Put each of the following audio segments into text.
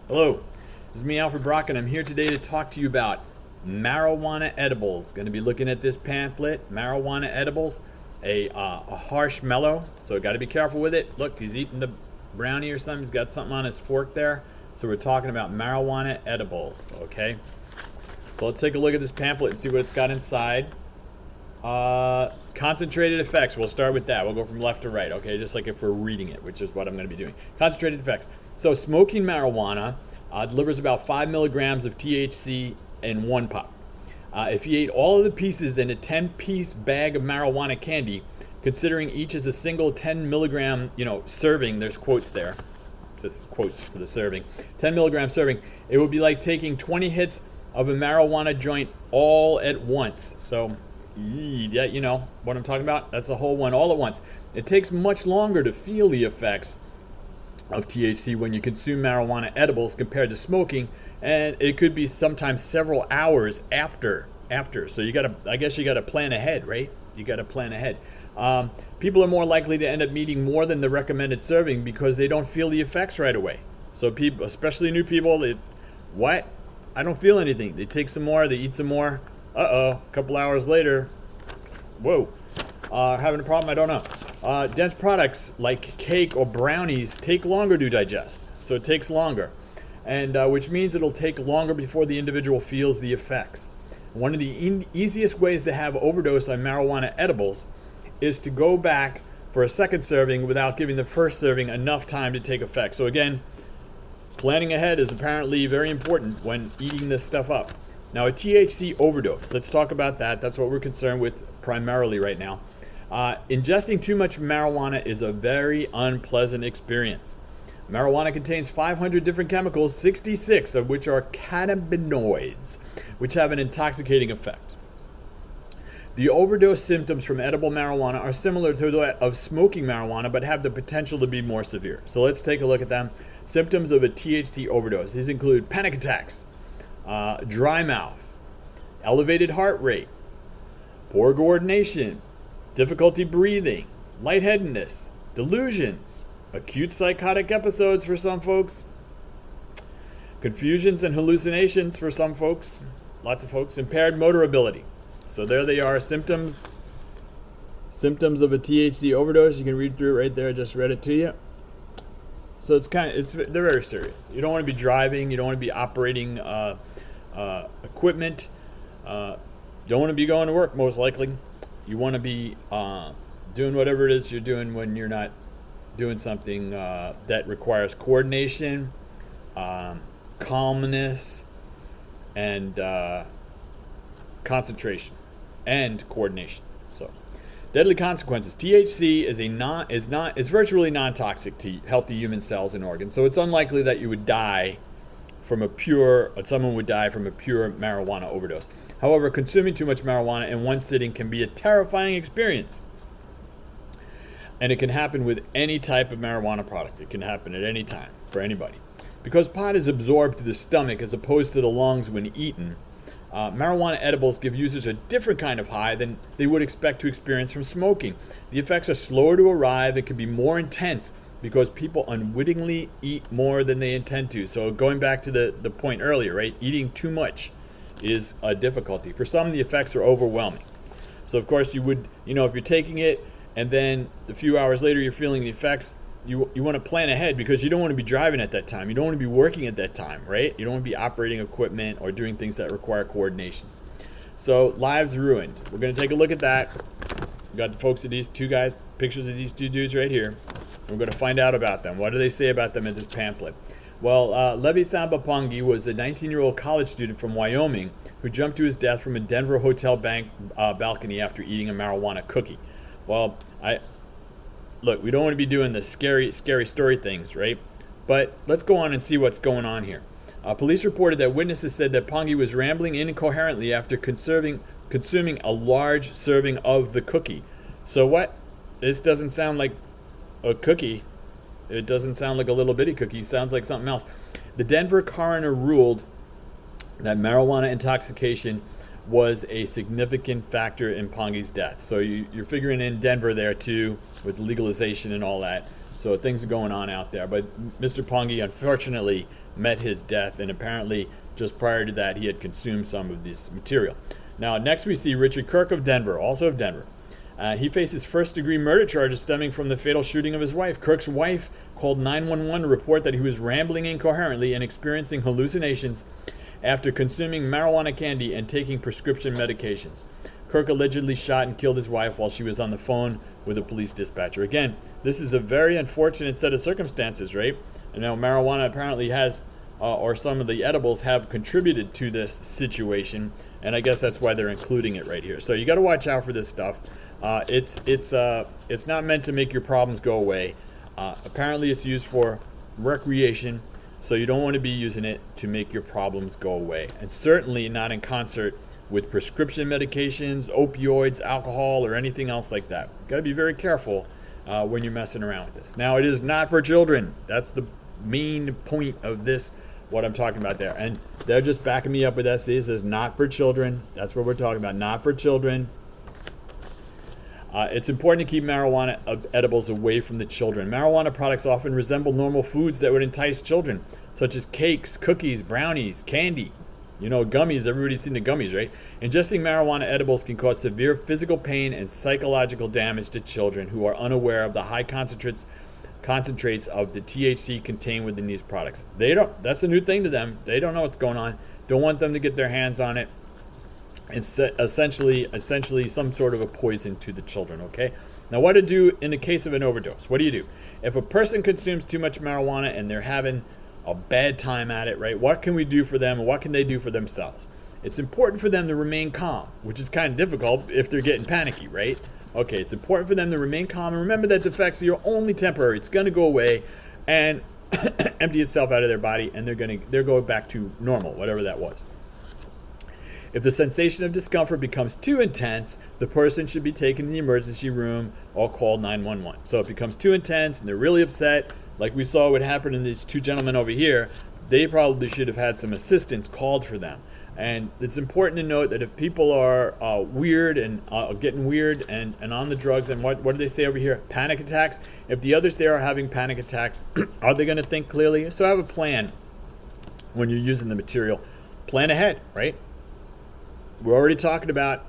Hello, this is me, Alfred Brock, and I'm here today to talk to you about marijuana edibles. Going to be looking at this pamphlet, marijuana edibles, a harsh mellow, so got to be careful with it. Look, he's eating the brownie or something. He's got something on his fork there. So we're talking about marijuana edibles, okay? So let's take a look at this pamphlet and see what it's got inside. Concentrated effects, we'll start with that. We'll go from left to right, okay? Just like if we're reading it, which is what I'm going to be doing. Concentrated effects. So smoking marijuana delivers about 5 milligrams of THC in one puff. If you ate all of the pieces in a 10-piece bag of marijuana candy, considering each as a single 10 milligram, serving, there's quotes there, just quotes for the serving, 10 milligram serving, it would be like taking 20 hits of a marijuana joint all at once. So, yeah, you know what I'm talking about? That's a whole one all at once. It takes much longer to feel the effects of THC when you consume marijuana edibles compared to smoking, and it could be sometimes several hours after. So I guess you gotta plan ahead, right? You gotta plan ahead. People are more likely to end up needing more than the recommended serving because they don't feel the effects right away. So people, especially new people, I don't feel anything. They take some more, they eat some more. A couple hours later, whoa. Having a problem? I don't know. Dense products like cake or brownies take longer to digest, so it takes longer, and which means it'll take longer before the individual feels the effects. One of the easiest ways to have overdose on marijuana edibles is to go back for a second serving without giving the first serving enough time to take effect. So again, planning ahead is apparently very important when eating this stuff up. Now, a THC overdose, let's talk about that. That's what we're concerned with primarily right now. Ingesting too much marijuana is a very unpleasant experience. Marijuana contains 500 different chemicals, 66 of which are cannabinoids, which have an intoxicating effect. The overdose symptoms from edible marijuana are similar to those of smoking marijuana, but have the potential to be more severe. So let's take a look at them. Symptoms of a THC overdose. These include panic attacks, dry mouth, elevated heart rate, poor coordination, difficulty breathing, lightheadedness, delusions, acute psychotic episodes for some folks, confusions and hallucinations for some folks, lots of folks, impaired motor ability. So there they are, symptoms of a THC overdose. You can read through it right there. I just read it to you. So they're very serious. You don't want to be driving. You don't want to be operating equipment. You don't want to be going to work, most likely. You want to be doing whatever it is you're doing when you're not doing something that requires coordination, calmness, and concentration and coordination. So, deadly consequences. THC is virtually non-toxic to healthy human cells and organs. So it's unlikely that you would die someone would die from a pure marijuana overdose. However, consuming too much marijuana in one sitting can be a terrifying experience. And it can happen with any type of marijuana product. It can happen at any time for anybody. Because pot is absorbed to the stomach as opposed to the lungs when eaten, marijuana edibles give users a different kind of high than they would expect to experience from smoking. The effects are slower to arrive and can be more intense because people unwittingly eat more than they intend to. So going back to the point earlier, right? Eating too much is a difficulty. For some, the effects are overwhelming. So of course you would, if you're taking it and then a few hours later you're feeling the effects, you want to plan ahead because you don't want to be driving at that time. You don't want to be working at that time, right? You don't want to be operating equipment or doing things that require coordination. So lives ruined. We're going to take a look at that. We got the folks of these two guys, pictures of these two dudes right here. We're going to find out about them. What do they say about them in this pamphlet? Well, Levi Thamba was a 19-year-old college student from Wyoming who jumped to his death from a Denver hotel balcony after eating a marijuana cookie. Well, look, we don't want to be doing the scary story things, right? But let's go on and see what's going on here. Police reported that witnesses said that Pongi was rambling incoherently after consuming a large serving of the cookie. So what? This doesn't sound like a cookie. It doesn't sound like a little bitty cookie. It sounds like something else. The Denver coroner ruled that marijuana intoxication was a significant factor in Pongi's death. So you're figuring in Denver there too, with legalization and all that. So things are going on out there. But Mr. Pongi, unfortunately, met his death, and apparently just prior to that he had consumed some of this material. Now next we see Richard Kirk of Denver, also of Denver. He faces first-degree murder charges stemming from the fatal shooting of his wife. Kirk's wife called 911 to report that he was rambling incoherently and experiencing hallucinations after consuming marijuana candy and taking prescription medications. Kirk allegedly shot and killed his wife while she was on the phone with a police dispatcher. Again, this is a very unfortunate set of circumstances, right? You know, marijuana apparently has, or some of the edibles have contributed to this situation, and I guess that's why they're including it right here. So you got to watch out for this stuff. It's not meant to make your problems go away. Apparently it's used for recreation, so you don't want to be using it to make your problems go away, and certainly not in concert with prescription medications, opioids, alcohol, or anything else like that. Got to be very careful when you're messing around with this. Now, it is not for children. That's the main point of this, what I'm talking about there. And they're just backing me up with that. It says not for children. That's what we're talking about, not for children. It's important to keep marijuana edibles away from the children. Marijuana products often resemble normal foods that would entice children, such as cakes, cookies, brownies, candy. You know, gummies, everybody's seen the gummies, right? Ingesting marijuana edibles can cause severe physical pain and psychological damage to children who are unaware of the high concentrates of the THC contained within these products. That's a new thing to them. They don't know what's going on. Don't want them to get their hands on it. It's essentially some sort of a poison to the children, okay? Now, what to do in the case of an overdose? What do you do? If a person consumes too much marijuana and they're having a bad time at it, right? What can we do for them, and what can they do for themselves? It's important for them to remain calm, which is kind of difficult if they're getting panicky, right? Okay, it's important for them to remain calm, and remember that the effects are only temporary. It's going to go away and empty itself out of their body, and they're going back to normal, whatever that was. If the sensation of discomfort becomes too intense, the person should be taken to the emergency room or call 911. So it becomes too intense and they're really upset, like we saw what happened in these two gentlemen over here, they probably should have had some assistance called for them. And it's important to note that if people are weird and getting weird and on the drugs, and what do they say over here? Panic attacks. If the others there are having panic attacks, are they going to think clearly? So have a plan when you're using the material. Plan ahead, right? We're already talking about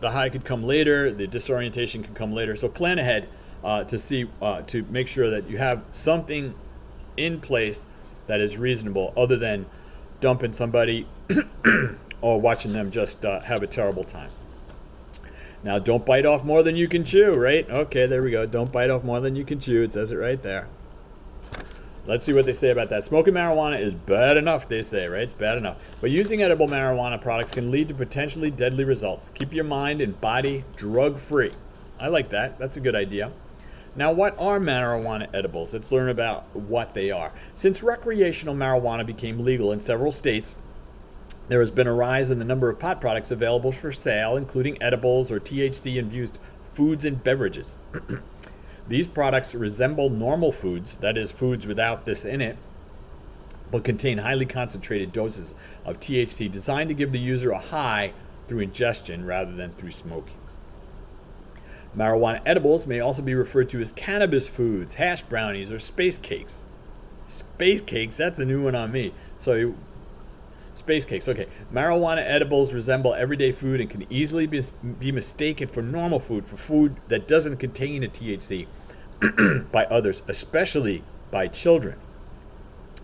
the high could come later, the disorientation can come later. So plan ahead to make sure that you have something in place that is reasonable, other than dumping somebody or watching them just have a terrible time. Now, don't bite off more than you can chew, right? Okay, there we go. Don't bite off more than you can chew. It says it right there. Let's see what they say about that. Smoking marijuana is bad enough, they say, right? It's bad enough. But using edible marijuana products can lead to potentially deadly results. Keep your mind and body drug-free. I like that. That's a good idea. Now, what are marijuana edibles? Let's learn about what they are. Since recreational marijuana became legal in several states, there has been a rise in the number of pot products available for sale, including edibles or THC-infused foods and beverages. These products resemble normal foods, that is, foods without this in it, but contain highly concentrated doses of THC designed to give the user a high through ingestion rather than through smoking. Marijuana edibles may also be referred to as cannabis foods, hash brownies, or space cakes. Space cakes, that's a new one on me. So, space cakes, okay. Marijuana edibles resemble everyday food and can easily be mistaken for normal food, for food that doesn't contain a THC by others, especially by children.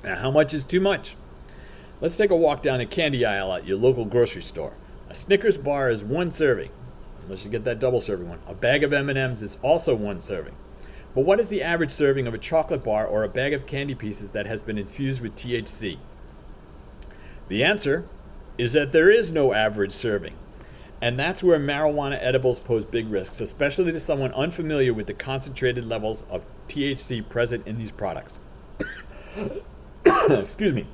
Now, how much is too much? Let's take a walk down the candy aisle at your local grocery store. A Snickers bar is one serving, unless you get that double serving one. A bag of M&Ms is also one serving. But what is the average serving of a chocolate bar or a bag of candy pieces that has been infused with THC? The answer is that there is no average serving. And that's where marijuana edibles pose big risks, especially to someone unfamiliar with the concentrated levels of THC present in these products. Excuse me.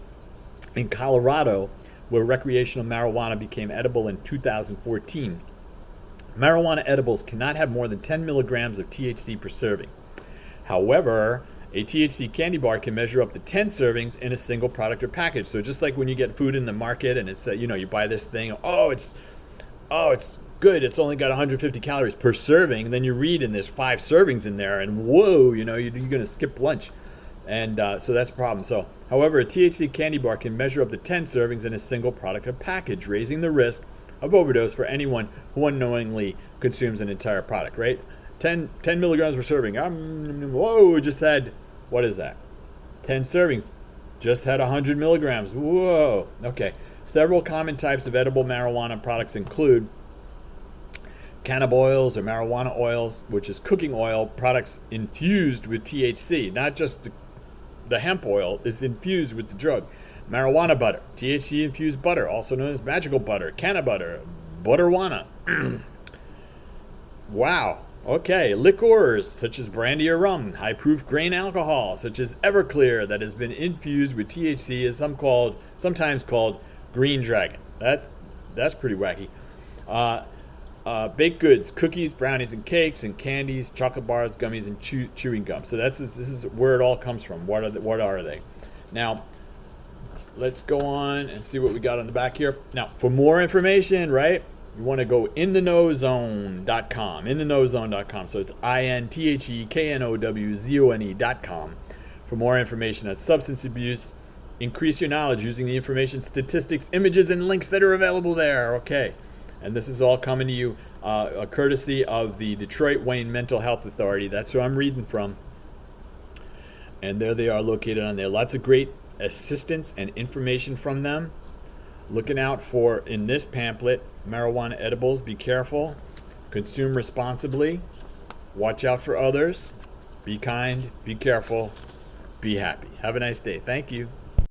In Colorado, where recreational marijuana became edible in 2014, marijuana edibles cannot have more than 10 milligrams of THC per serving. However, a THC candy bar can measure up to 10 servings in a single product or package. So just like when you get food in the market and it's, you buy this thing, it's good, it's only got 150 calories per serving. Then you read and there's 5 servings in there, and whoa, you're going to skip lunch. And so that's a problem. So, however, a THC candy bar can measure up to 10 servings in a single product or package, raising the risk of overdose for anyone who unknowingly consumes an entire product, right? 10 milligrams per serving. Whoa, just had, what is that? 10 servings. Just had 100 milligrams. Whoa. Okay. Several common types of edible marijuana products include cannabis oils or marijuana oils, which is cooking oil, products infused with THC, not just the hemp oil, is infused with the drug. Marijuana butter, THC infused butter, also known as magical butter, canna butter, butterwana. Wow. Okay, liqueurs such as brandy or rum, high-proof grain alcohol such as Everclear that has been infused with THC is sometimes called Green Dragon. That's pretty wacky. Baked goods, cookies, brownies, and cakes, and candies, chocolate bars, gummies, and chewing gum. So this is where it all comes from. What are they? Now, let's go on and see what we got on the back here. Now, for more information, right? You want to go inthenowzone.com. Inthenowzone.com. So it's INTHEKNOWZONE.com. For more information on substance abuse, increase your knowledge using the information, statistics, images, and links that are available there. Okay. And this is all coming to you courtesy of the Detroit Wayne Mental Health Authority. That's who I'm reading from. And there they are located on there. Lots of great assistance and information from them. Looking out for, in this pamphlet, marijuana edibles. Be careful. Consume responsibly. Watch out for others. Be kind. Be careful. Be happy. Have a nice day. Thank you.